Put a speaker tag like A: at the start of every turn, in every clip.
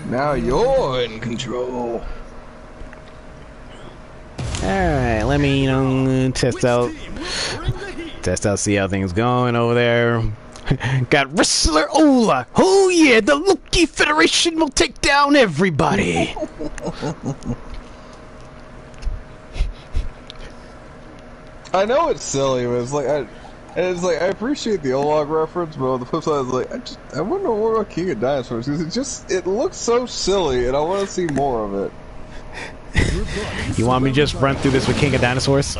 A: Now you're in control.
B: Alright, let me, test out, see how things going over there. Got Wrestler Ola. Oh yeah, the Loki Federation will take down everybody.
A: I know it's silly, but I appreciate the Olog reference, but on the flip side, I wonder more about King of Dinosaurs because it looks so silly, and I want to see more of it.
B: You want me to just run through this with King of Dinosaurs?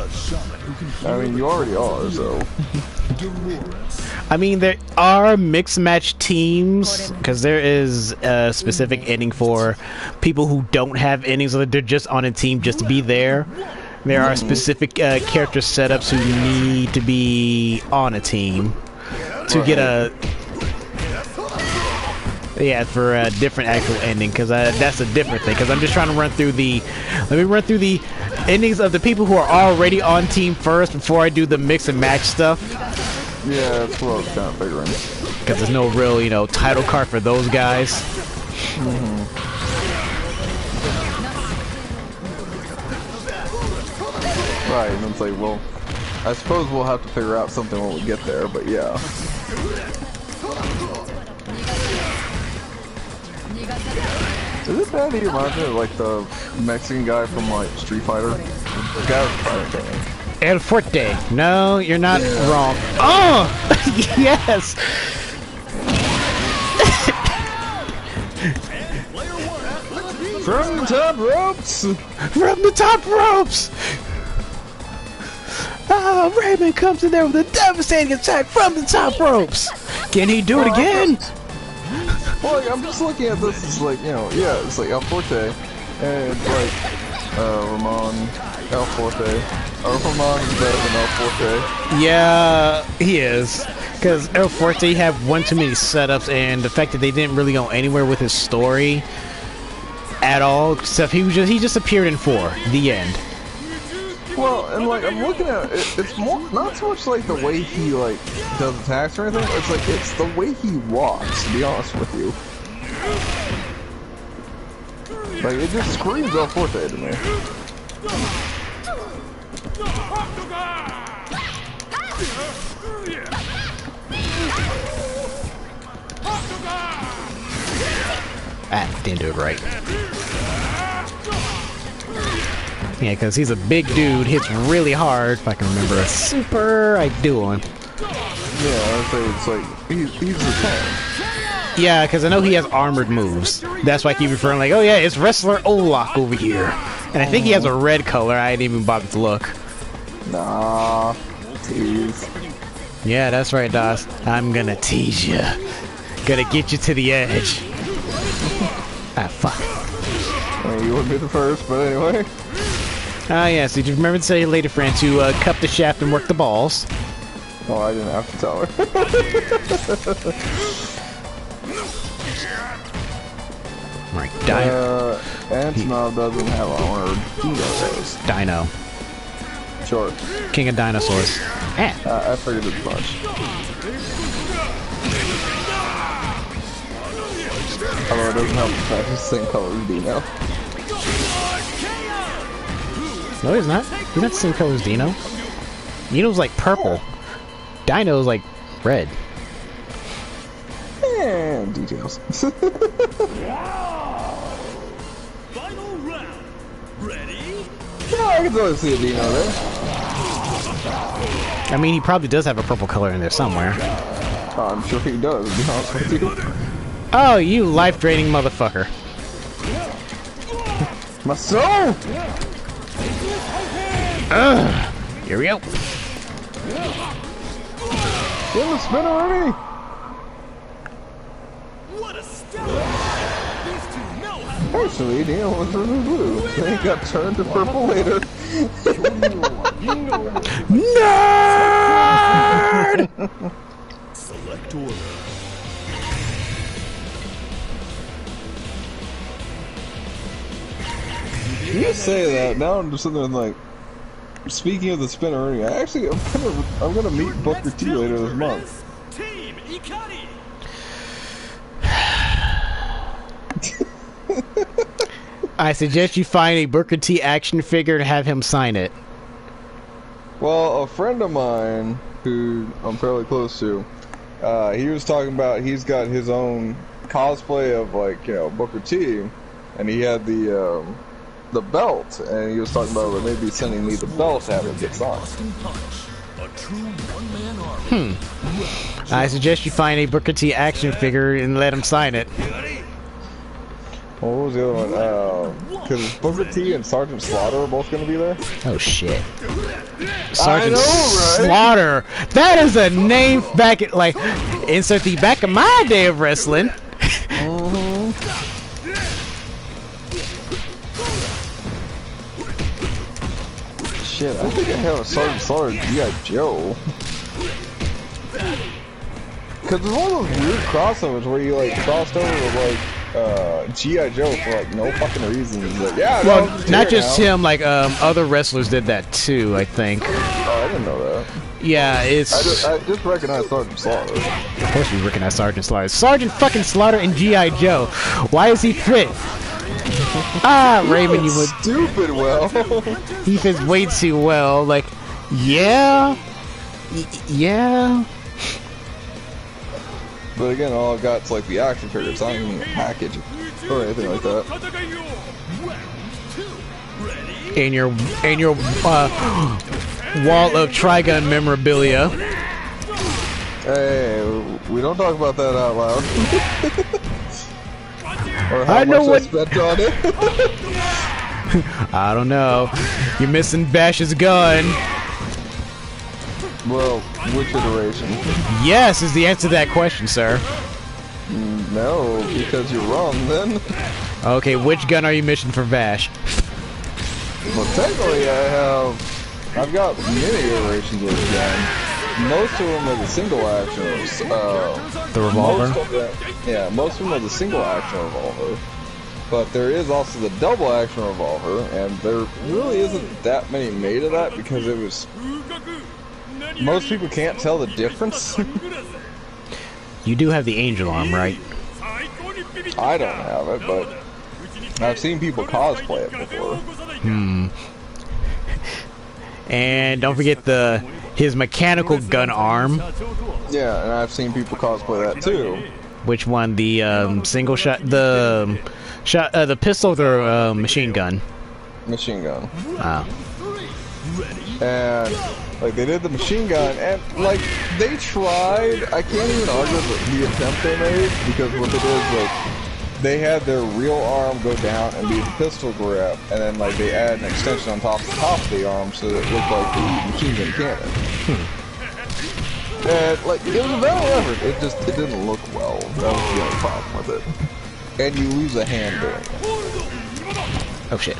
A: I mean, you already are, so.
B: I mean, there are mixed match teams because there is a specific ending for people who don't have endings, so they're just on a team just to be there. There are specific character setups who need to be on a team to get a for a different actual ending, because that's a different thing. Because I'm just trying to run through let me run through the endings of the people who are already on team first before I do the mix and match stuff.
A: Yeah, that's what I was kind of figuring.
B: Because there's no real, title card for those guys.
A: Right, and it's like, well, I suppose we'll have to figure out something when we get there, but yeah. Is it bad that you remind me of, like, the Mexican guy from, like, Street Fighter? The guy with the fighter thing.
B: El Fuerte. No, you're not wrong. Oh! Yes!
A: From the top ropes!
B: From the top ropes! Ah, Raymond comes in there with a devastating attack from the top ropes! Can he do it again?
A: Well, like, I'm just looking at this, it's like, it's like El Forte, and like, Ramon, El Forte. Ramon is better than El Forte.
B: Yeah, he is. Because El Forte had one too many setups, and the fact that they didn't really go anywhere with his story at all, except he just appeared in 4, the end.
A: Well, and like, I'm looking at it, it's more, not so much like the way he, like, does attacks or anything, it's like, it's the way he walks, to be honest with you. Like, it just screams El Forte to me.
B: Ah, didn't do it right. Yeah, because he's a big dude, hits really hard. If I can remember a super, I do one.
A: Yeah, it's like, he's the tank.
B: Yeah, because I know he has armored moves. That's why I keep referring like, oh yeah, it's Wrestler Olak over here. And I think he has a red color, I didn't even bother to look.
A: Nah, tease.
B: Yeah, that's right, Dos. I'm gonna tease you. Gonna get you to the edge. Ah, fuck.
A: I mean, you wouldn't be the first, but anyway.
B: Ah, yes, did you remember to tell your lady friend to cup the shaft and work the balls?
A: Oh, I didn't have to tell her.
B: Right, Dino.
A: Antonov doesn't have armored. He does.
B: Dino.
A: Sure.
B: King of Dinosaurs.
A: I figured as much. Although it doesn't help the fact it's the same color as Dino.
B: No, he's not. He's not the same color as Dino. Dino's like purple. Dino's like red.
A: And details.
C: Final round. Ready?
A: Yeah, I can totally see a Dino there.
B: I mean, he probably does have a purple color in there somewhere.
A: Oh, I'm sure he does, to be honest with you.
B: Oh, you life-draining motherfucker.
A: My soul!
B: Ugh. Here we go.
A: Get the spin already!
C: What a start! These two know how to
A: Actually, Dino was in blue. Then he got turned to purple later.
B: Nerd!
C: select order.
A: You say that, now I'm just sitting there like, speaking of the spinneroonie, I'm gonna meet Booker T later this month.
C: Team Ikari.
B: I suggest you find a Booker T action figure and have him sign it.
A: Well, a friend of mine who I'm fairly close to, he was talking about he's got his own cosplay of like, you know, Booker T, and he had the belt, and he was talking about like, maybe sending me the belt to have it get signed.
B: I suggest you find a Booker T action figure and let him sign it.
A: What was the other one? Because Booker T and Sergeant Slaughter are both going to be there.
B: Oh shit. Sergeant
A: I know, right?
B: Slaughter. That is a name back at, like, insert the back of my day of wrestling.
A: Shit, I think I have a Sergeant Slaughter G.A.W. Because there's one of those weird crossovers where you like crossed over with like G.I.W. for like no fucking reason. Like, yeah,
B: Well,
A: no,
B: not just
A: now.
B: him, like other wrestlers did that too, I think.
A: Oh, I didn't know that.
B: Yeah, it's
A: I just recognize Sergeant Slaughter.
B: of course you recognize Sergeant Slaughter. Sergeant fucking Slaughter and G.I.Joe. Why is he fit? Raymond, you would.
A: Stupid well.
B: He fits way too well. Like, yeah, yeah.
A: But again, all I've got is like the action figure. It's not even a package or anything like that.
B: In your wall of Trigun memorabilia.
A: Hey, we don't talk about that out loud. Or how
B: I know
A: much
B: what-
A: I spent on it.
B: I don't know. You're missing Bash's gun.
A: Well, which iteration?
B: Yes is the answer to that question, sir.
A: No, because you're wrong then.
B: Okay, which gun are you missing for Vash?
A: Well, technically I've got many iterations of this gun. Most of them are the single action.
B: The revolver?
A: Most of them are the single action revolver. But there is also the double action revolver, and there really isn't that many made of that because it was... Most people can't tell the difference.
B: You do have the angel arm, right?
A: I don't have it, but I've seen people cosplay it before.
B: And don't forget his mechanical gun arm.
A: Yeah, and I've seen people cosplay that too.
B: Which one? The single shot, the pistol, or the machine gun?
A: Machine gun.
B: Ah.
A: And like they did the machine gun, and like they tried. I can't even argue the attempt they made, because what they did is like they had their real arm go down and be the pistol grip, and then like they add an extension on top of the arm so that it looked like the machine gun cannon. And like it was a valid effort. It didn't look well. That was the only problem with it. And you lose a hand doing it.
B: Oh shit.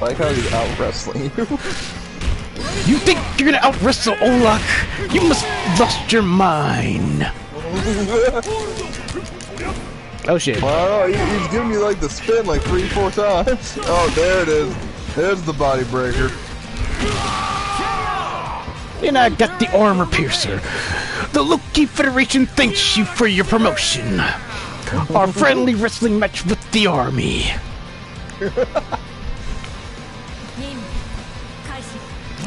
A: I like how he's out wrestling you.
B: You think you're gonna out-wrestle Olak? You must have lost your mind. Oh shit.
A: Wow, he's giving you like the spin like 3-4 times. Oh, there it is. There's the body breaker.
B: And I got the armor piercer. The Loki Federation thanks you for your promotion. Our friendly wrestling match with the army.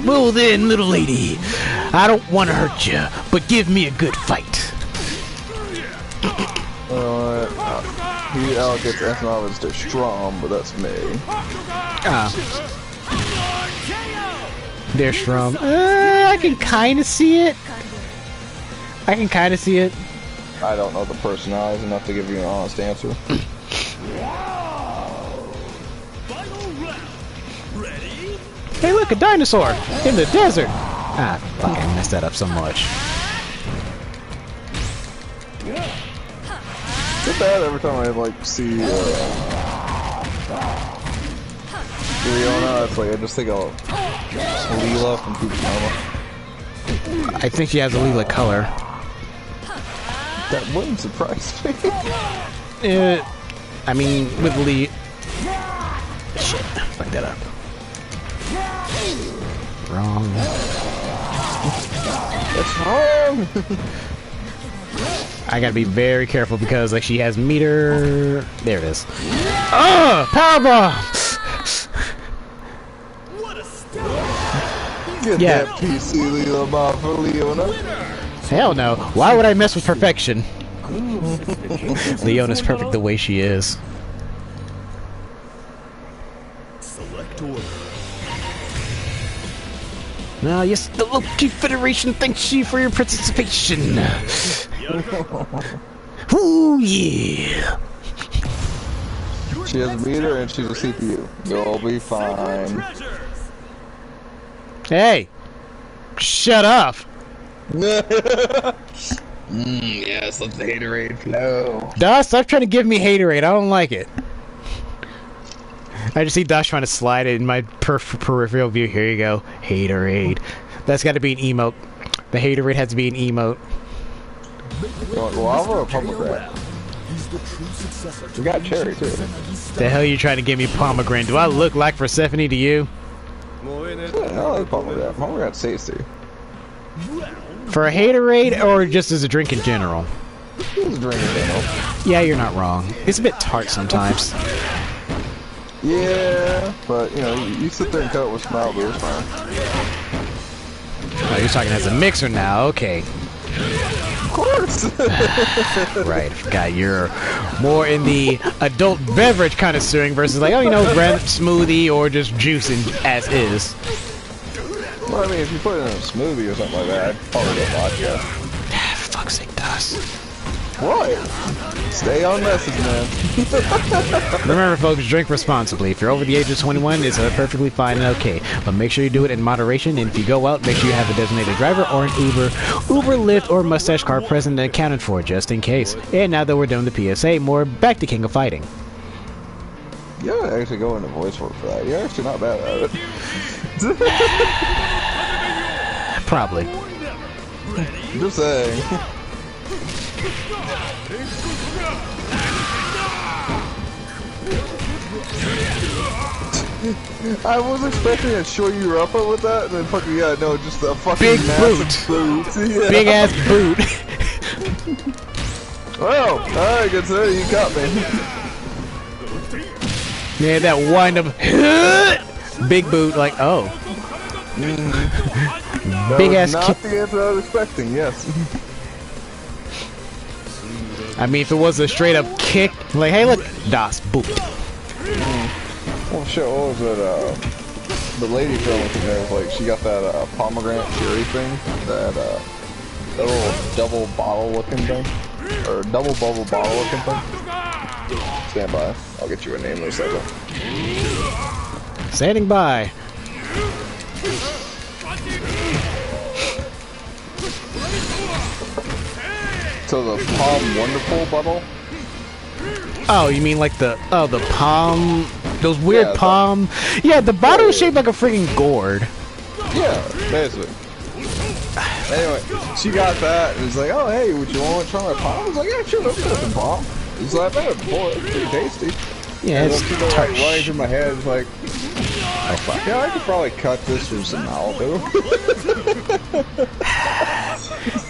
B: Well then, little lady, I don't want to hurt you, but give me a good fight.
A: He gets acknowledged to Strom, but that's me.
B: They're strong. I can kind of see it. I
A: I don't know the personalities enough to give you an honest answer.
B: Hey, look, a dinosaur in the desert. Ah, fuck, I messed that up so much.
A: Get that every time I like see Leona. It's like I just think of Leela from Futurama.
B: I think she has a lila color.
A: That wouldn't surprise me.
B: I mean, with Lee. Shit, fuck that up. Wrong.
A: What's wrong?
B: I gotta be very careful because like she has meter. There it is. Oh, powerbomb!
C: What a step!
A: Get
B: Yeah.
A: that PC Leona for Leona.
B: Hell no. Why would I mess with perfection? Leona's perfect the way she is.
C: Select order.
B: Now, yes, the Loki Federation thanks you for your participation. Ooh, yeah.
A: She has a meter and she's a CPU. You'll be fine.
C: Treasures.
B: Hey, shut up.
A: Yes, let the haterade flow.
B: Doss, stop trying to give me haterade. I don't like it. I just see Dosh trying to slide it in my peripheral view. Here you go. Haterade. That's got to be an emote. The haterade has to be an emote.
A: You want guava or pomegranate? We got cherry too.
B: The hell are you trying to give me pomegranate? Do I look like Persephone to you?
A: I like pomegranate. Pomegranate's tasty.
B: For a haterade or just as a drink in general?
A: It's a drink in general.
B: Yeah, you're not wrong. It's a bit tart sometimes.
A: Yeah, but you know, you sit there and cut it with Malibu, it's fine.
B: Oh, you're talking as a mixer now. Okay.
A: Of course!
B: Right, I forgot you're more in the adult beverage kind of stirring versus like, oh, you know, red smoothie or just juicing as is.
A: Well, I mean, if you put it in a smoothie or something like that, I'd probably go vodka.
B: For fuck's sake, Doss.
A: What? Stay on message, man.
B: Remember, folks, drink responsibly. If you're over the age of 21, it's perfectly fine and okay. But make sure you do it in moderation, and if you go out, make sure you have a designated driver or an Uber, Lyft, or mustache car present and accounted for, just in case. And now that we're done with the PSA, more back to King of Fighting.
A: You gotta actually go into voice work for that. You're actually not bad at it.
B: Probably.
A: Just saying. I was expecting to show you up with that, and then fucking, yeah, no, just a fucking
B: Big
A: massive boot. Yeah.
B: Big ass boot.
A: Well, alright, good to know you got me.
B: Yeah, that wind up. Big boot, like, oh.
A: That
B: Big
A: was
B: ass
A: not
B: kick.
A: the answer I was expecting, yes.
B: I mean, if it was a straight up kick, like, hey, look, Das boot.
A: Well, shit, what was it, the lady filming thing there was like, she got that, pomegranate cherry thing, that little double bottle looking thing, or double bubble bottle looking thing. Stand by, I'll get you a name in a second.
B: Standing by.
A: So the Palm Wonderful bottle?
B: Oh, you mean like the palm, those weird
A: Yeah,
B: palm? Yeah, the bottle is shaped like a freaking gourd.
A: Yeah, basically. Anyway, she got that, and it's like, oh, hey, would you want to try my palm? I was like, yeah, sure, let's get some palm. He's like, I've had it before, it's pretty tasty.
B: Yeah,
A: And
B: it's
A: then she's like
B: touch.
A: running through my head, it's like, oh fuck, yeah, I could probably cut this from some Malibu.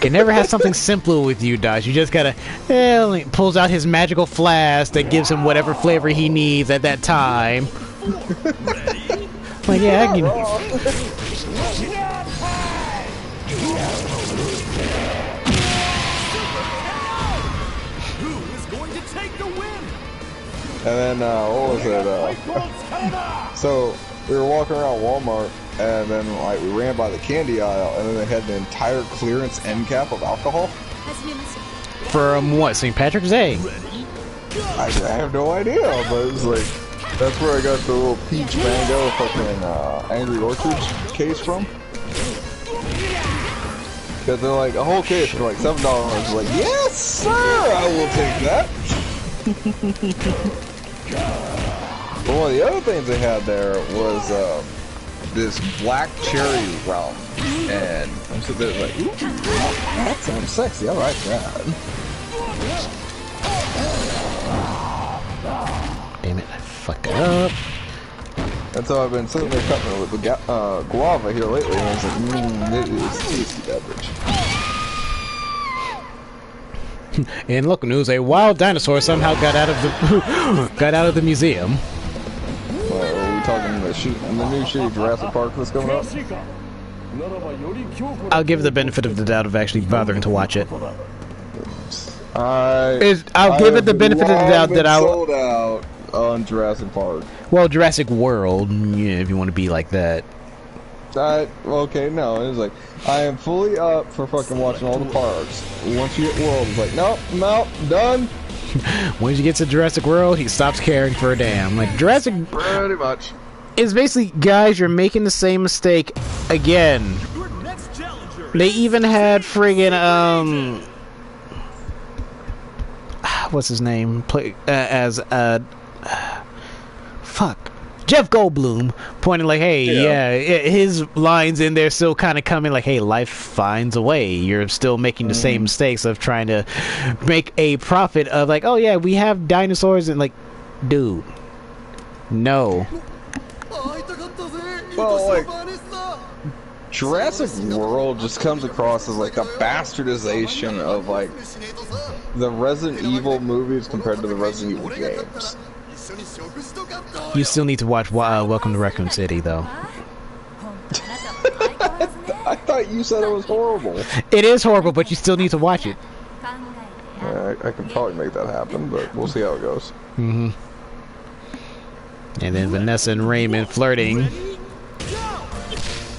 B: Can never have something simpler with you, Dodge. You just gotta, he pulls out his magical flask that gives him whatever flavor he needs at that time. Like, yeah, I can.
C: Who is going to take the win?
A: And then, what was it, so, we were walking around Walmart, and then, like, we ran by the candy aisle, and then they had an entire clearance end cap of alcohol.
B: From what, St. Patrick's Day?
A: I have no idea, but it was like, that's where I got the little peach mango fucking Angry Orchards case from. Because they're like, a whole case for like $7. I was like, yes, sir, I will take that. But one of the other things they had there was this black cherry rum. And I'm sitting there like, ooh, that sounds sexy, I like that.
B: Damn it, I fucked it up.
A: That's how I've been sitting there cutting it with the guava here lately, and I was like, it is tasty beverage.
B: In local news, a wild dinosaur somehow got out of the museum.
A: Are we talking in the new shitty Jurassic Park that's coming up?
B: I'll give the benefit of the doubt of actually bothering to watch it.
A: I'll
B: give it the benefit of the doubt that I
A: sold out on Jurassic Park.
B: Well, Jurassic World, yeah, if you want to be like that.
A: Okay, no, it's like I am fully up for fucking watching all the parks. Once you hit World, it's like nope, done.
B: Once you get to Jurassic World, he stops caring for a damn. Like Jurassic,
A: pretty much.
B: It's basically, guys, you're making the same mistake again. They even had friggin' what's his name? Fuck. Jeff Goldblum pointing like, hey, yeah, his lines in there still kind of coming like, hey, life finds a way. You're still making the same mistakes of trying to make a profit of like, oh yeah, we have dinosaurs and like, dude, no.
A: Well, like, Jurassic World just comes across as like a bastardization of like the Resident Evil movies compared to the Resident Evil games.
B: You still need to watch Welcome to Raccoon City, though.
A: I thought you said it was horrible.
B: It is horrible, but you still need to watch it.
A: I can probably make that happen, but we'll see how it goes.
B: Mm-hmm. And then Vanessa and Raymond flirting.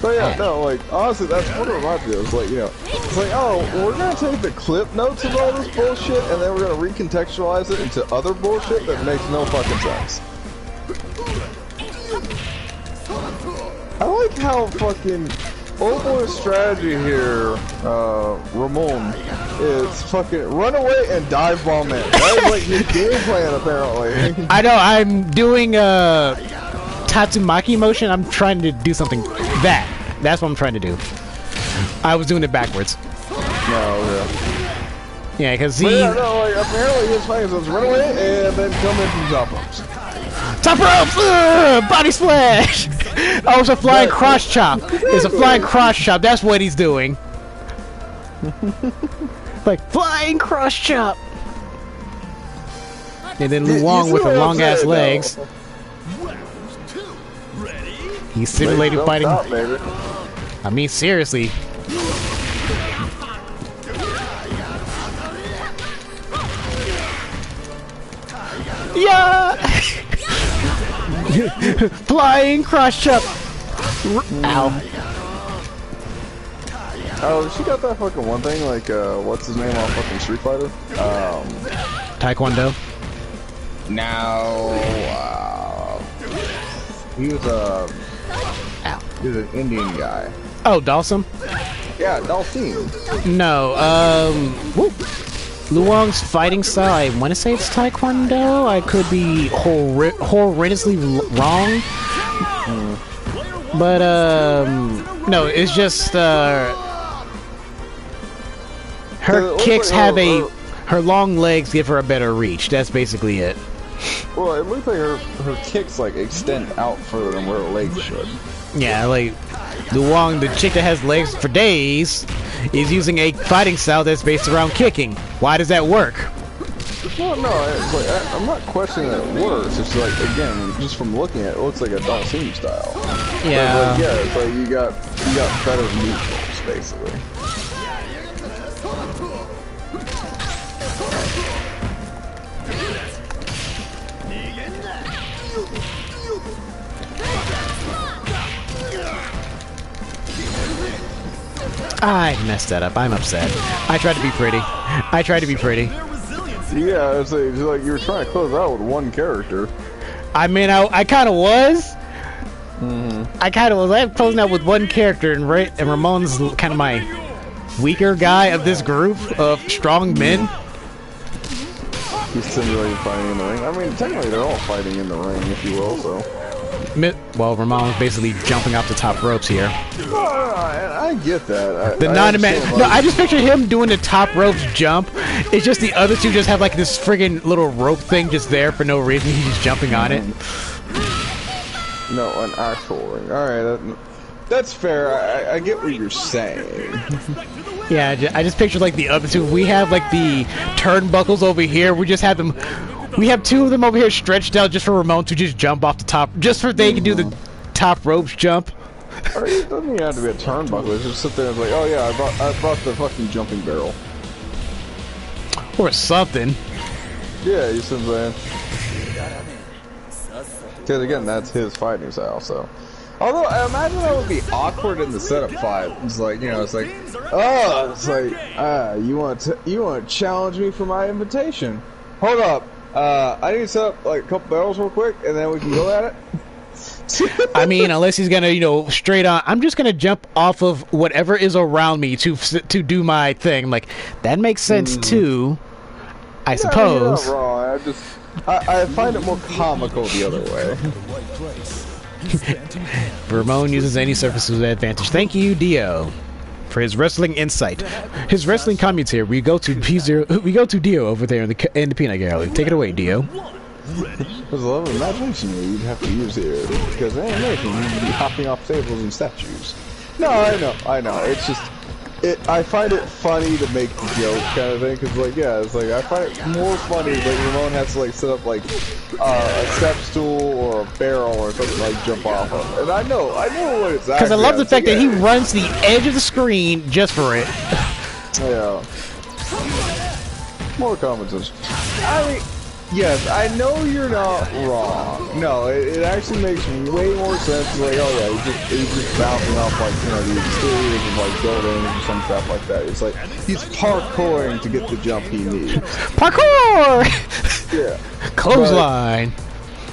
A: But yeah, no, like, honestly, that's what it reminds me of. It's like, you know, it's like, oh, we're gonna take the clip notes of all this bullshit and then we're gonna recontextualize it into other bullshit that makes no fucking sense. I like how fucking old boy's strategy here, Ramon, is fucking run away and dive bomb it. That is like his game plan, apparently.
B: I know, I'm doing Tatsumaki motion. I'm trying to do something. That's what I'm trying to do. I was doing it backwards.
A: No, yeah.
B: Yeah, because he...
A: Yeah, no, like, apparently his plan is run away and then come in from top ropes.
B: Top ropes! Body splash! Oh, it's a flying cross chop. It's a flying cross chop. That's what he's doing. Like, flying cross chop! And then Lu Wong with the long-ass legs. He's simulating fighting. I mean, seriously. Yeah! Flying cross chop. Ow.
A: Oh, she got that fucking one thing, like, what's his name on fucking Street Fighter?
B: Taekwondo?
A: No, he was an Indian guy.
B: Oh, Dalsum?
A: Yeah, Dalsim.
B: No, whoop. Luong's fighting style, I want to say it's Taekwondo. I could be horrendously wrong. But, no, it's just, her kicks have her long legs give her a better reach. That's basically it.
A: Well, it looks like her kicks, like, extend out further than where her legs should.
B: Yeah, like, Luong, the chick that has legs for days, is using a fighting style that's based around kicking. Why does that work?
A: Well, no, it's like, I'm not questioning that it works. It's like, again, just from looking at it, it looks like a Dalsim style.
B: Yeah.
A: But, like, yeah, it's like you got better neutrals, basically.
B: I messed that up. I'm upset. I tried to be pretty.
A: Yeah, it's like you were trying to close out with one character.
B: I mean, I kind of was. I kind of was. I'm closing out with one character, and Ramon's kind of my weaker guy of this group of strong men.
A: He's simulating fighting in the ring. I mean, technically they're all fighting in the ring, if you will, so...
B: Well, Ramon's basically jumping off the top ropes here.
A: I get that.
B: I just picture him doing the top ropes jump. It's just the other two just have like this friggin' little rope thing just there for no reason. He's just jumping on it.
A: No, an actual ring. Alright, that's fair. I get what you're saying.
B: Yeah, I just picture like the other two. We have like the turnbuckles over here. We just have them. We have two of them over here stretched out just for Ramon to just jump off the top, just for they can do the top ropes jump.
A: Or it doesn't even have to be a turnbuckle. It's just sit there and be like, oh yeah, I brought the fucking jumping barrel.
B: Or something.
A: Yeah, you see what I'm saying? Because again, that's his fighting style, so. Although, I imagine that would be awkward in the setup fight. It's like, you know, it's like, oh, it's like, you want to challenge me for my invitation? Hold up, I need to set up like a couple barrels real quick, and then we can go at it.
B: I mean, unless he's gonna, you know, straight on. I'm just gonna jump off of whatever is around me to do my thing. Like that makes sense too, I suppose.
A: You're not wrong. I find it more comical the other way.
B: Ramon uses any surface to his advantage. Thank you, Dio, for his wrestling insight. His wrestling comments here. We go to P0. We go to Dio over there in the peanut gallery. Take it away, Dio.
A: There's a lot of imagination you'd have to use here, because animation you'd be hopping off tables and statues. No, I know. It's just, I find it funny to make the joke kind of thing, because like, yeah, it's like, I find it more funny that Ramon has to like set up like a step stool or a barrel or something like jump off of. And I know what it's
B: because I love the fact that he runs the edge of the screen just for it.
A: Yeah. More common sense. I mean, yes, I know you're not wrong. No, it actually makes way more sense. Like, oh yeah, he's just bouncing off like, you know, the exteriors of like buildings or some crap like that. It's like he's parkouring to get the jump he needs.
B: Parkour!
A: Yeah.
B: Clothesline.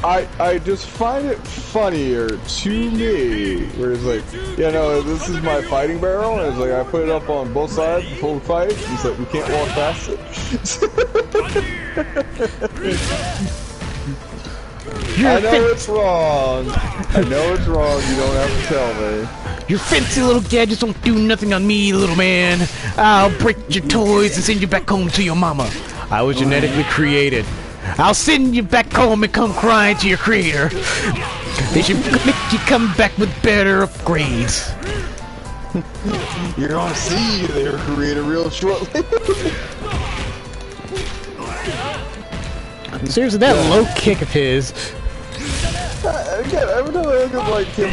A: I just find it funnier to me, where it's like, yeah, no, this is my fighting barrel, and it's like I put it up on both sides before we fight. It's like we can't walk past it. I know it's wrong. I know it's wrong. You don't have to tell me.
B: Your fancy little gadgets don't do nothing on me, little man. I'll break your toys and send you back home to your mama. I was genetically created. I'll send you back home and come crying to your creator. They should make you come back with better upgrades.
A: You're gonna see their creator real shortly.
B: Seriously, that low kick of his.
A: Again, every time I look at like him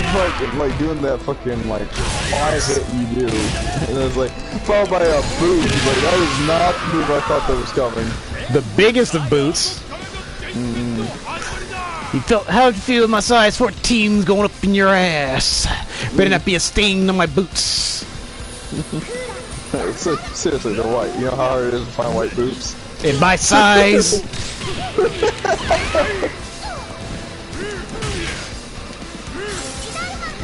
A: like doing that fucking like fire hit you do, and it's like followed by a boot. Like that is not the move I thought that was coming.
B: The biggest of boots. You felt how'd you feel my size 14's going up in your ass? Better not be a stain on my boots.
A: Seriously, they're white. You know how hard it is to find white boots?
B: In my size.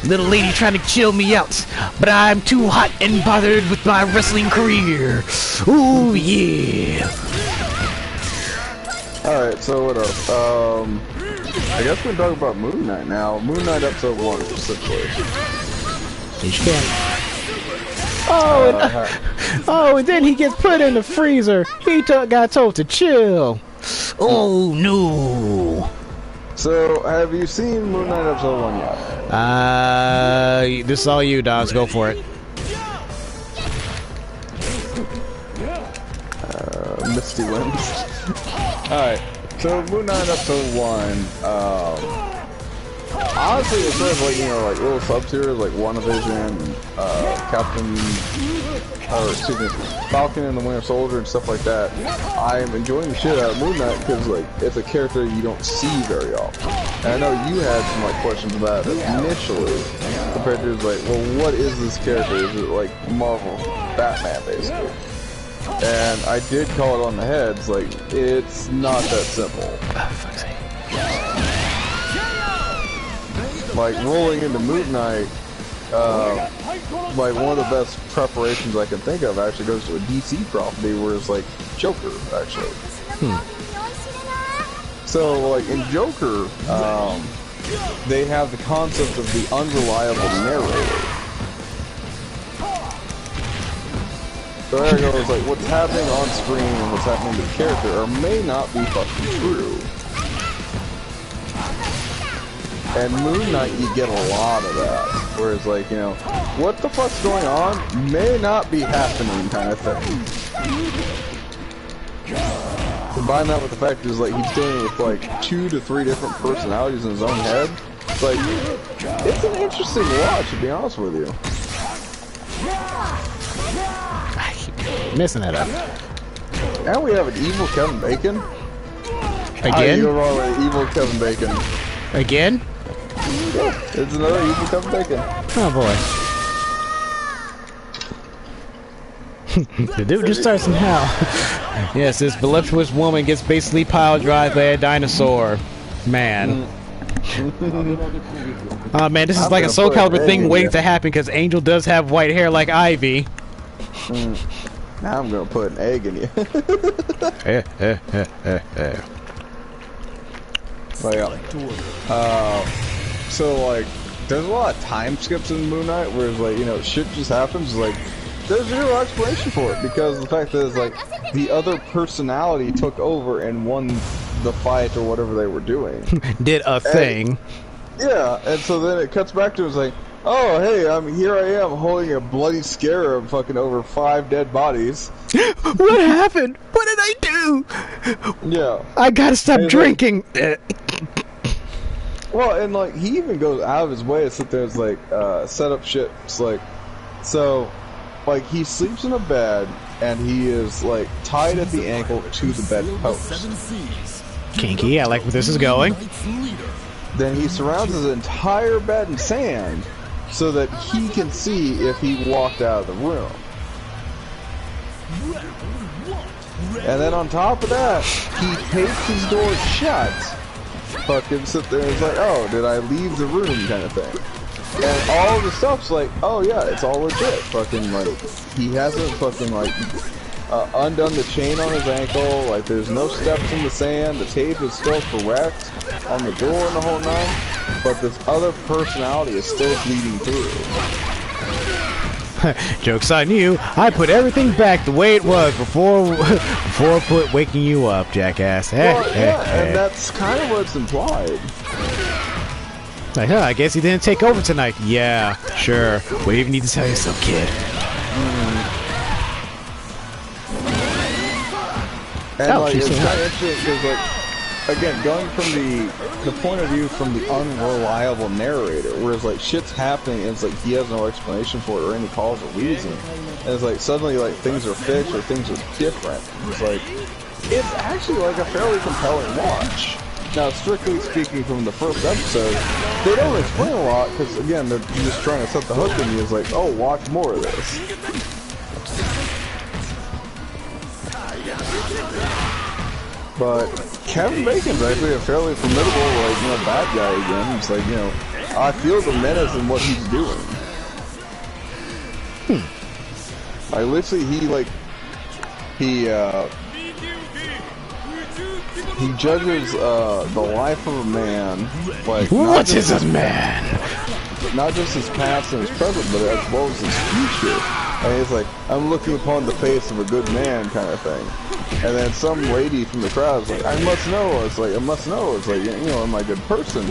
B: Little lady trying to chill me out, but I'm too hot and bothered with my wrestling career. Ooh yeah.
A: Alright, so what else? I guess we can talk about Moon Knight now. Moon Knight episode 1 specifically.
B: Yes, you can. Oh, and then he gets put in the freezer. He got told to chill. Oh no.
A: So, have you seen Moon Knight episode 1 yet?
B: This is all you, Dogs. Go for it.
A: Misty Winds. Alright, so Moon Knight episode 1, honestly, it's sort of like, you know, like little sub-series like WandaVision, Falcon and the Winter Soldier and stuff like that. I am enjoying the shit out of Moon Knight because, like, it's a character you don't see very often. And I know you had some, like, questions about it initially, compared to, like, well, what is this character? Is it, like, Marvel Batman, basically? And I did call it on the head. It's like, it's not that simple. Like, rolling into Moon Knight, like, one of the best preparations I can think of actually goes to a DC property where it's like Joker, actually. So, like, in Joker, they have the concept of the unreliable narrator. So there it goes, like, what's happening on screen and what's happening to the character or may not be fucking true. And Moon Knight, you get a lot of that. Whereas, like, you know, what the fuck's going on may not be happening kind of thing. Combine that with the fact is like he's dealing with like 2 to 3 different personalities in his own head. It's like, it's an interesting watch, to be honest with you.
B: I keep messing that up.
A: And we have an evil Kevin Bacon.
B: Again?
A: You're wrong with evil Kevin Bacon.
B: Again?
A: Yeah, it's another evil Kevin Bacon.
B: Oh boy. The dude just starts in hell. Yes, this voluptuous woman gets basically pile drive by a dinosaur. Man. Oh man, this is like a Soul Calibur thing waiting to happen because Angel does have white hair like Ivy.
A: Now I'm gonna put an egg in you. So like, there's a lot of time skips in Moon Knight, whereas like, you know, shit just happens. Like, there's zero explanation for it because the fact that it's like the other personality took over and won the fight or whatever they were doing.
B: Did a thing.
A: Yeah, and so then it cuts back to it's like, oh hey, here I am holding a bloody scarab fucking over 5 dead bodies.
B: What happened? What did I do?
A: Yeah.
B: I gotta stop drinking.
A: Well, and like he even goes out of his way to sit there and like set up shit. It's like, so like he sleeps in a bed and he is like tied at the ankle to the bedpost.
B: Kinky, I like where this is going.
A: Then he surrounds his entire bed in sand so that he can see if he walked out of the room. And then on top of that, he tapes his door shut. Fucking sit there and it's like, oh, did I leave the room kind of thing. And all the stuff's like, oh yeah, it's all legit. Fucking like, he hasn't fucking like undone the chain on his ankle. Like, there's no steps in the sand. The tape is still correct on the door and the whole nine. But this other personality is still bleeding through.
B: Joke's on you. I put everything back the way it was before waking you up, jackass.
A: Well, yeah, and that's kind of what's implied.
B: Like, huh, I guess he didn't take over tonight. Yeah, sure. What do you even need to tell yourself, kid?
A: And like, it's kind of interesting because, like, again, going from the point of view from the unreliable narrator, whereas like shit's happening and it's like he has no explanation for it or any cause or reason, and it's like suddenly like things are fixed or things are different. It's like, it's actually like a fairly compelling watch. Now, strictly speaking, from the first episode, they don't explain a lot because again, they're just trying to set the hook in you. It's like, oh, watch more of this. But Kevin Bacon's actually a fairly formidable, like, you know, bad guy again. It's like, you know, I feel the menace in what he's doing. Like, literally, he judges the life of a man, like,
B: what is a man?
A: Not just his past and his present, but as well as his future. And he's like, I'm looking upon the face of a good man kind of thing. And then some lady from the crowd is like, I must know. It's like, I must know. It's like, you know, am I a good person?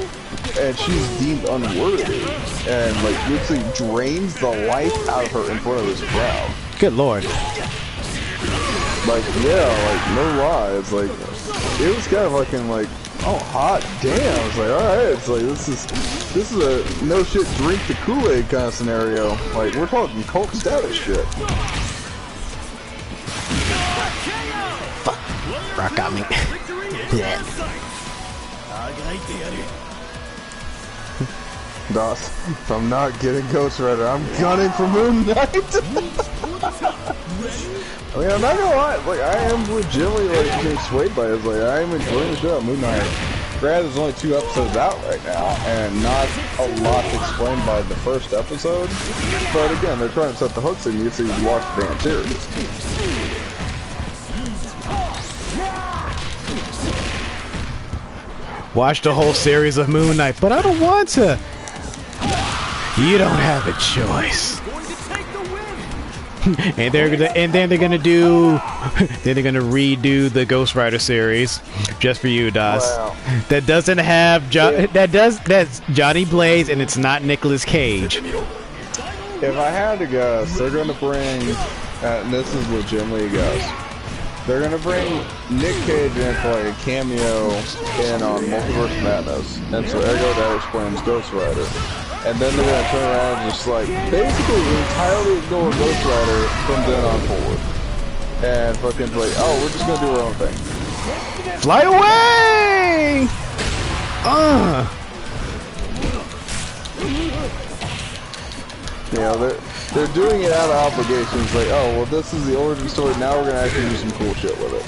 A: And she's deemed unworthy. And like, literally drains the life out of her in front of this crowd.
B: Good lord.
A: Like, yeah, like, no lie. It's like, it was kind of fucking like, oh, hot damn. It's like, alright, it's like, this is a no shit drink the Kool-Aid kind of scenario. Like, we're talking cult status shit.
B: Fuck. Rock got me. Yeah.
A: Das, if I'm not getting Ghost Rider, I'm gunning for Moon Knight. I mean, I'm not gonna lie, like, I am legitimately, like, getting swayed by it. Like, I am enjoying the show, Moon Knight. Granted, there's only 2 episodes out right now, and not a lot explained by the first episode. But again, they're trying to set the hooks in you so you can watch the damn series.
B: Watch the whole series of Moon Knight, but I don't want to. You don't have a choice. and then they're gonna redo the Ghost Rider series just for you, Das.
A: Wow.
B: That doesn't have that's Johnny Blaze and it's not Nicolas Cage.
A: If if I had to guess, they're gonna bring, and this is legitimately a guess, they're gonna bring Nick Cage in for like a cameo in Multiverse Madness, and so ergo that explains Ghost Rider. And then they're gonna turn around and just like basically entirely ignore Ghost Rider from then on forward. And fucking like, oh, we're just gonna do our own thing.
B: Fly away!
A: You know, they're doing it out of obligations. Like, oh, well, this is the origin story. Now we're gonna actually do some cool shit with it.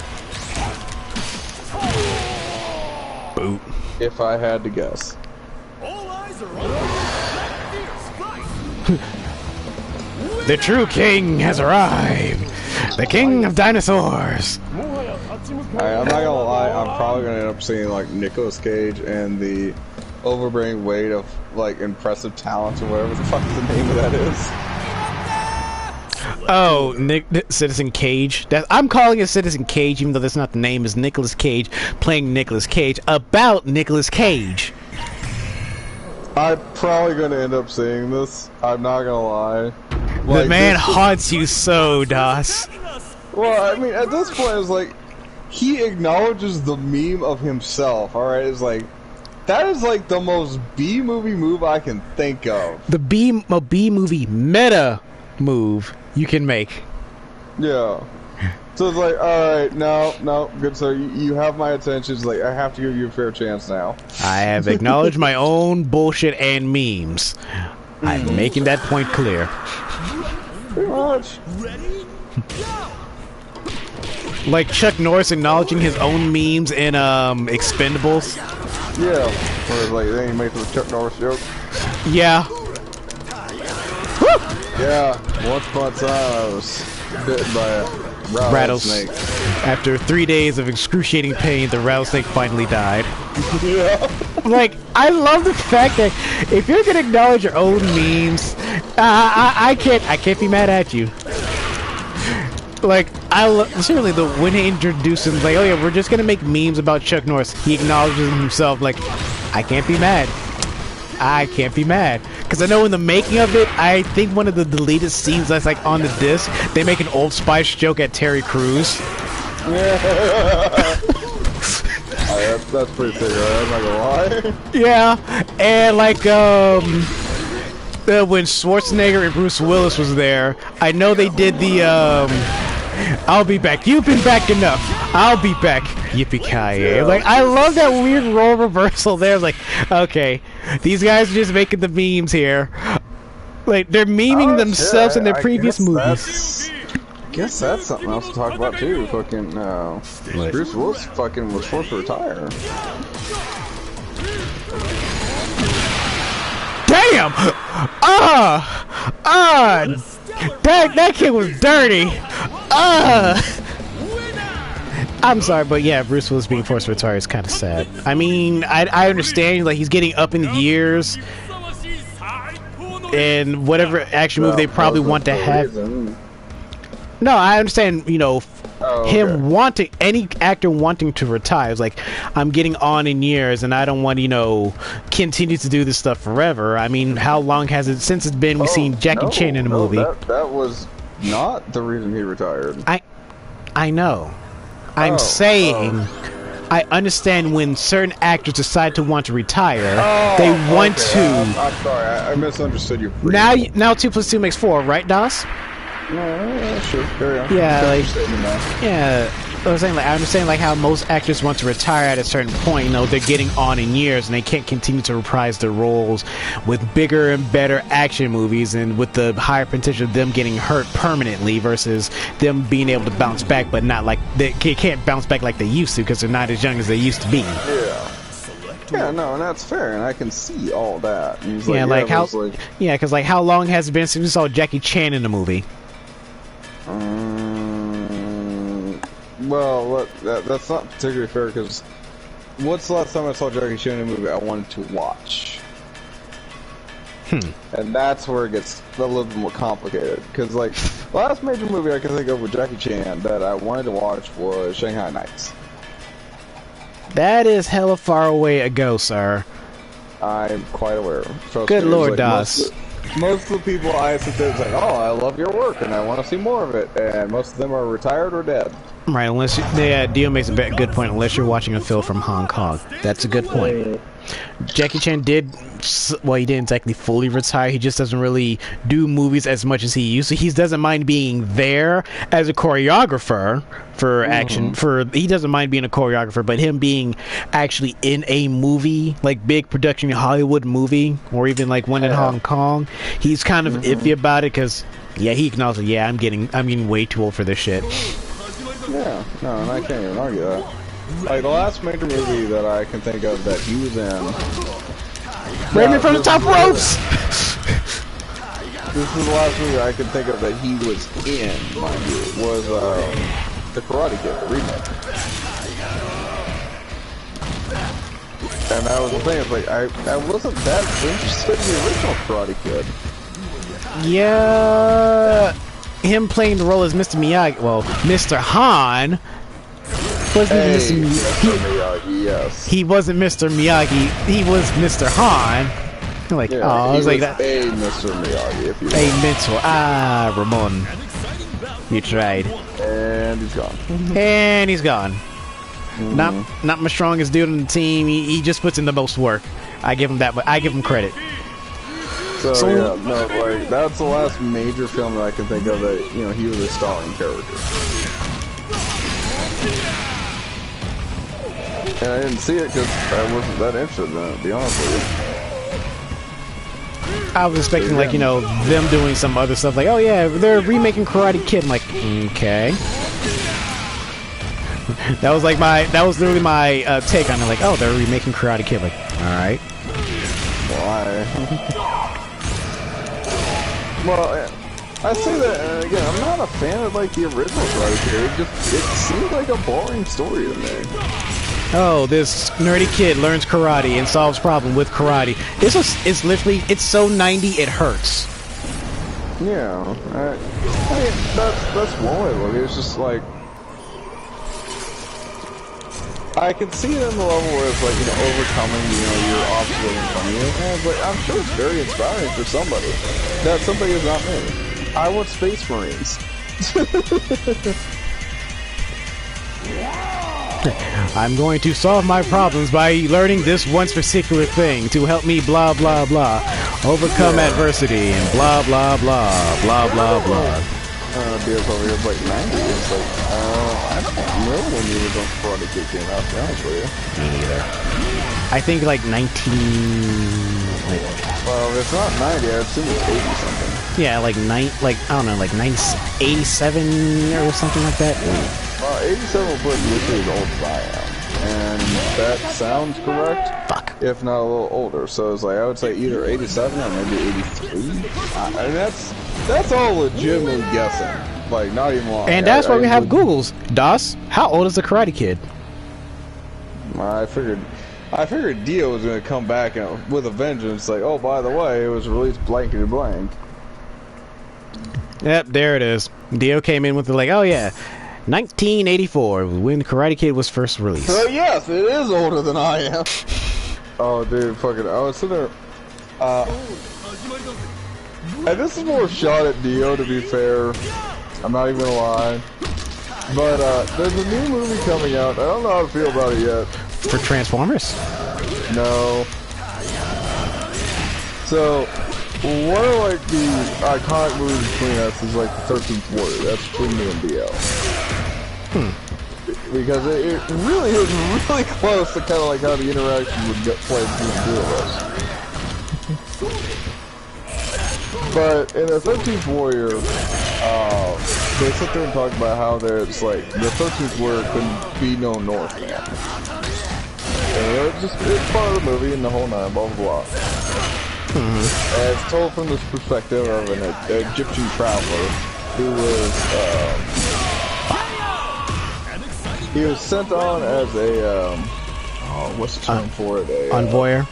B: Boot.
A: If I had to guess.
C: All eyes are on the fight.
B: The true king has arrived. The king of dinosaurs.
A: I'm not gonna lie. I'm probably gonna end up seeing like Nicolas Cage and the overbearing weight of like impressive talents or whatever the fuck the name of that is.
B: Oh, Citizen Cage. I'm calling it Citizen Cage, even though that's not the name. Is Nicolas Cage playing Nicolas Cage about Nicolas Cage?
A: I'm probably gonna end up seeing this. I'm not gonna lie.
B: The man haunts you so, Das.
A: Well, I mean, at this point, it's like he acknowledges the meme of himself. All right, it's like that is like the most B movie move I can think of.
B: The B movie meta move you can make.
A: Yeah. So it's like, all right, no, good sir, you have my attention. It's like I have to give you a fair chance now.
B: I have acknowledged my own bullshit and memes. I'm making that point clear.
A: Pretty much.
C: Ready? Go!
B: Like Chuck Norris acknowledging his own memes in Expendables.
A: Yeah. Or it's like then he makes a Chuck Norris joke.
B: Yeah.
A: Yeah. Once upon a time I was bitten by a rattlesnake.
B: After 3 days of excruciating pain, the rattlesnake finally died.
A: Yeah.
B: Like, I love the fact that if you're gonna acknowledge your own memes, I can't be mad at you. Like, certainly when he introduced him, like, oh yeah, we're just gonna make memes about Chuck Norris. He acknowledges himself, like, I can't be mad. I can't be mad. Because I know in the making of it, I think one of the deleted scenes that's like on the disc, they make an Old Spice joke at Terry Crews.
A: That's pretty sick, right? I'm not gonna lie.
B: Yeah, and like when Schwarzenegger and Bruce Willis was there, I know they did the I'll be back. You've been back enough. I'll be back. Yippee-ki-yay. Like, I love that weird role reversal there. Like, okay, these guys are just making the memes here. Like, they're memeing themselves in their previous movies.
A: I guess that's something else to talk about too. Fucking Bruce Willis fucking was forced to retire.
B: Damn! That kid was dirty. I'm sorry, but yeah, Bruce Willis being forced to retire is kind of sad. I mean, I understand, like, he's getting up in the years, and whatever action movie they probably want to have. No, I understand, you know, him wanting, any actor wanting to retire. It's like, I'm getting on in years and I don't want to, you know, continue to do this stuff forever. I mean, how long has it since it's been we've seen Jackie Chan in a movie?
A: That was not the reason he retired.
B: I know. I'm saying I understand when certain actors decide to want to retire, they want to.
A: I'm sorry, I misunderstood you.
B: Now 2 + 2 makes 4, right, Das?
A: Yeah, sure. Carry on.
B: Yeah, like, yeah. I was saying, like, I understand, like, how most actors want to retire at a certain point. You know, they're getting on in years, and they can't continue to reprise their roles with bigger and better action movies, and with the higher potential of them getting hurt permanently versus them being able to bounce back, but not like they can't bounce back like they used to because they're not as young as they used to be.
A: Yeah. Yeah, no, and that's fair, and I can see all that. And he's
B: yeah,
A: like,
B: yeah, because like, how long has it been since we saw Jackie Chan in a movie?
A: Well, that's not particularly fair, because what's the last time I saw Jackie Chan in a movie I wanted to watch? And that's where it gets a little bit more complicated, because like, the last major movie I can think of with Jackie Chan that I wanted to watch was Shanghai Nights.
B: That is hella far away ago, sir.
A: I'm quite aware.
B: Good Lord, Das.
A: most of the people I sit there is like, oh, I love your work and I want to see more of it, and most of them are retired or dead.
B: Right, unless Dio makes a good point. Unless you're watching a film from Hong Kong, that's a good point. Jackie Chan did, well, he didn't exactly fully retire. He just doesn't really do movies as much as he used to. He doesn't mind being there as a choreographer for action. He doesn't mind being a choreographer, but him being actually in a movie, like big production Hollywood movie, or even like one in Hong Kong, he's kind of iffy about it because, yeah, he acknowledges, yeah, I'm getting way too old for this shit.
A: Yeah, no, and I can't even argue that. Like, the last major movie that I can think of that he was in...
B: Raymond from the Top Ropes!
A: This is the last movie I can think of that he was in, mind you, was The Karate Kid, the remake. And that was the thing, it's like, I wasn't that interested in the original Karate Kid.
B: Yeah... Him playing the role as Mr. Miyagi, well, Mr. Han... wasn't
A: Hey,
B: Mr.
A: Miyagi, yes.
B: He wasn't Mr. Miyagi. He was Mr. Han. Like,
A: Yeah,
B: oh, I was like that.
A: A Mr. Miyagi, if you will.
B: A mentor. Ah, Ramon. You tried.
A: And he's gone.
B: And he's gone. Not my strongest dude on the team. He just puts in the most work. I give him that. I give him credit.
A: So yeah, no, like that's the last major film that I can think of that he was a starring character. And I didn't see it because I wasn't that interested in it, to be honest with you.
B: I was expecting, like, them doing some other stuff. Like, oh yeah, they're remaking Karate Kid. I'm like, okay. That was literally my take on it. Like, oh, they're remaking Karate Kid. Like, all right.
A: Why? Well, I say that, and again, I'm not a fan of, like, the original Karate Kid. It seemed like a boring story to me.
B: Oh, this nerdy kid learns karate and solves problem with karate. It's literally, it's so 90 it hurts.
A: Yeah, I mean, that's one way to look at it. It's just like, I can see it in the level where it's like, overcoming, your obstacle in front of you. And like, I'm sure it's very inspiring for somebody. That somebody is not me. I want Space Marines.
B: I'm going to solve my problems by learning this one particular thing to help me blah blah blah overcome adversity and blah blah blah blah blah blah.
A: Dio's over here like 90. It's like, I don't know when the original Karate Kid came out, to be honest with you.
B: Me neither. I think like 19...
A: Well, if it's not 90, I assume it's 80 something.
B: Yeah, like I don't know, like 87 or something like that.
A: 87 will put literally as old as I am. And that sounds correct.
B: Fuck.
A: If not a little older. So it's like, I would say either 87 or maybe 83. I mean, that's all legitimately guessing. Like, not even long.
B: And that's why we have Googles. Das, how old is the Karate Kid?
A: I figured Dio was going to come back with a vengeance. Like, oh, by the way, it was released blankety blank.
B: Yep, there it is. Dio came in with the like, oh yeah, 1984 when Karate Kid was first released.
A: So yes, it is older than I am. Oh, dude, fucking, I was sitting there. And this is more shot at Dio, to be fair. I'm not even gonna lie. But there's a new movie coming out. I don't know how to feel about it yet.
B: For Transformers?
A: No. So, one of like the iconic movies between us is like the 13th Warrior. That's between me and DL. Because it really is really close to kind of like how the interaction would get played between the two of us. But in the 13th Warrior, they sit there and talk about how there's like the 13th Warrior couldn't be no Northman. And it's part of the movie and the whole nine, blah blah blah. And it's told from this perspective of an Egyptian traveler who was sent on as a what's the term for it? A
B: Envoyer?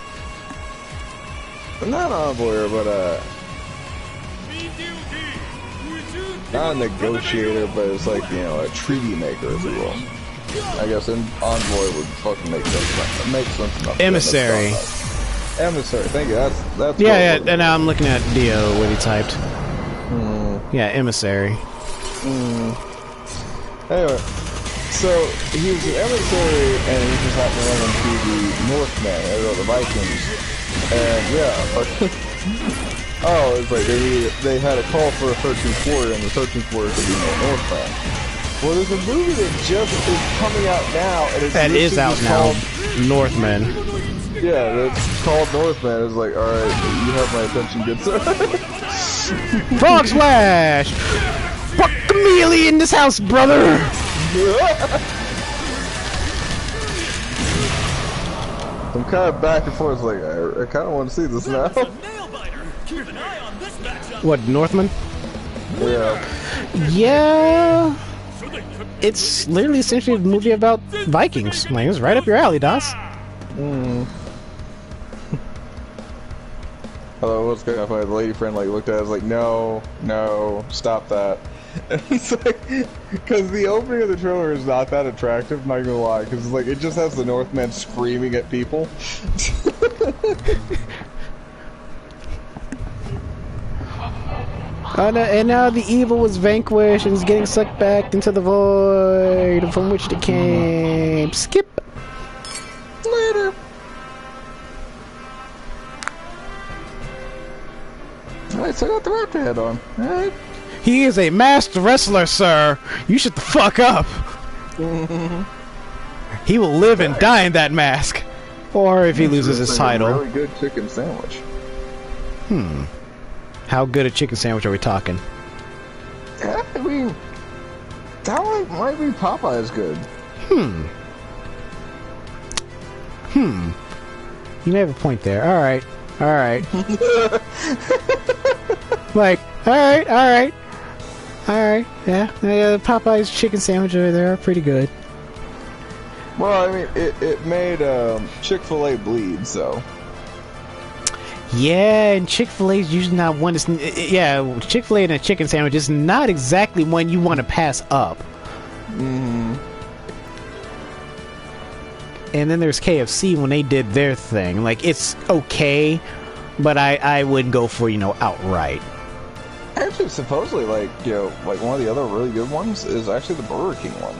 A: Not envoyer, but not a negotiator, but it's like, a treaty maker, if you will. I guess an envoy would fucking make sense enough.
B: Emissary.
A: Emissary. Thank you. That's.
B: Yeah, and now I'm looking at Dio, what he typed. Yeah, emissary.
A: Anyway, so he was an emissary, and he just happened to run into the Northmen, or the Vikings, and yeah. Oh, it's like they had a call for a 13th warrior, and the 13th warrior could be no Northman. Well, there's a movie that just is coming out now, and
B: that is out now. Northmen.
A: Yeah, it's called Northman. It's like, alright, you have my attention, good sir.
B: Frog Splash! Fuck melee in this house, brother!
A: I'm kind of back and forth, like, I kind of want to see this now.
B: What, Northman?
A: Yeah.
B: Yeah... It's literally essentially a movie about Vikings. Like, it's right up your alley, Das.
A: Although it was kind of funny, the lady friend like looked at it, was like, no, stop that. And it's like, because the opening of the trailer is not that attractive, not gonna lie, because like it just has the Northmen screaming at people.
B: Oh, no, and now the evil was vanquished and is getting sucked back into the void from which it came. Skip.
A: Later. Alright, so I got the raptor head on. Alright.
B: He is a masked wrestler, sir. You shut the fuck up. He will live and die in that mask. Or if he loses his title.
A: A really good chicken sandwich.
B: How good a chicken sandwich are we talking?
A: Yeah, I mean, that one might be Popeye's good.
B: You may have a point there. Alright. Like, alright. Yeah, Popeye's chicken sandwich over there are pretty good.
A: Well, I mean, it made Chick-fil-A bleed, so.
B: Yeah, and Chick-fil-A is usually not one that's... Yeah, Chick-fil-A and a chicken sandwich is not exactly one you want to pass up. And then there's KFC when they did their thing. Like, it's okay, but I wouldn't go for, outright.
A: Actually, supposedly, like one of the other really good ones is actually the Burger King one.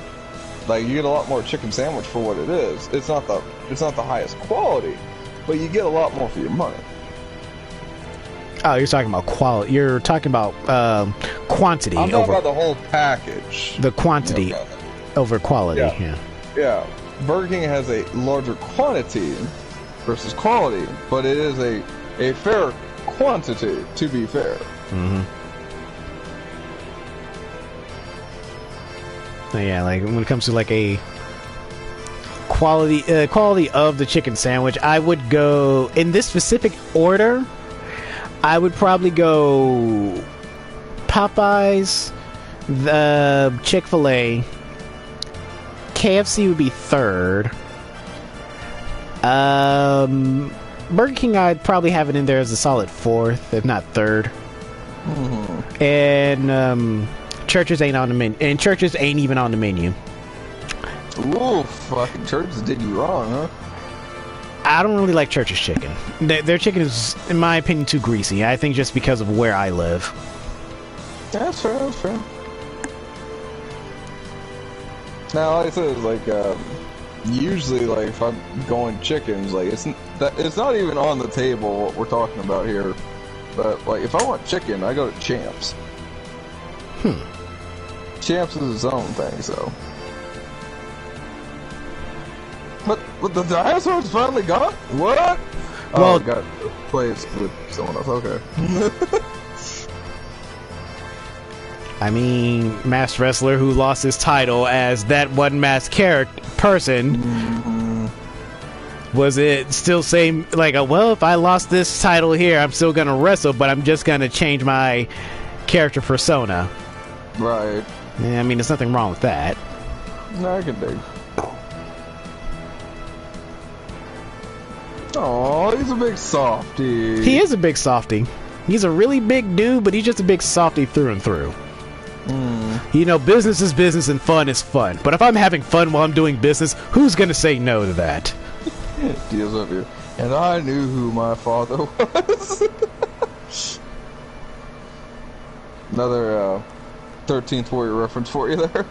A: Like, you get a lot more chicken sandwich for what it is. It's not the highest quality, but you get a lot more for your money.
B: Oh, you're talking about quality. You're talking about quantity.
A: I'm talking about the whole package.
B: The quantity over quality.
A: Yeah. Burger King has a larger quantity versus quality, but it is a fair quantity, to be fair.
B: Yeah, like when it comes to like a quality of the chicken sandwich, I would go in this specific order. I would probably go Popeyes, the Chick-fil-A, KFC would be third. Burger King, I'd probably have it in there as a solid fourth, if not third. And Churches ain't on the menu, and Churches ain't even on the menu.
A: Ooh, fucking Churches did you wrong, huh?
B: I don't really like Church's chicken. Their chicken is, in my opinion, too greasy. I think just because of where I live.
A: That's fair. Now, like I said, like usually, like if I'm going chickens, like it's not even on the table what we're talking about here. But like if I want chicken, I go to Champs. Champs is its own thing, so. But the dinosaurs finally gone? What?
B: Well,
A: oh, got placed with someone else. Okay.
B: I mean, masked wrestler who lost his title as that one masked person. Was it still saying like, well, if I lost this title here, I'm still gonna wrestle, but I'm just gonna change my character persona?
A: Right.
B: Yeah, I mean, there's nothing wrong with that.
A: No, I can dig. Oh, he's a big softy.
B: He is a big softy. He's a really big dude, but he's just a big softy through and through. Business is business and fun is fun. But if I'm having fun while I'm doing business, who's gonna say no to that?
A: Deals with you. And I knew who my father was. Another 13th Warrior reference for you there.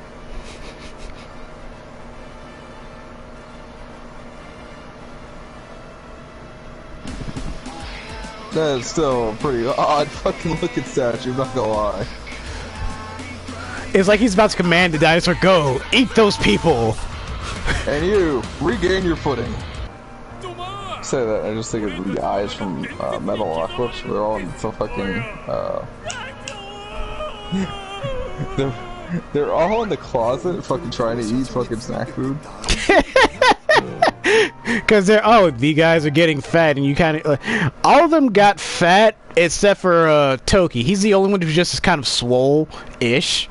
A: That is still a pretty odd fucking looking statue, I'm not gonna lie.
B: It's like he's about to command the dinosaur, go, eat those people!
A: And you, regain your footing. Say that, I just think of the eyes from Metalocalypse, they're all in some fucking, they're all in the closet fucking trying to eat fucking snack food.
B: Because they're, oh, these guys are getting fat, and you kind of, all of them got fat except for Toki. He's the only one who's just kind of swole-ish.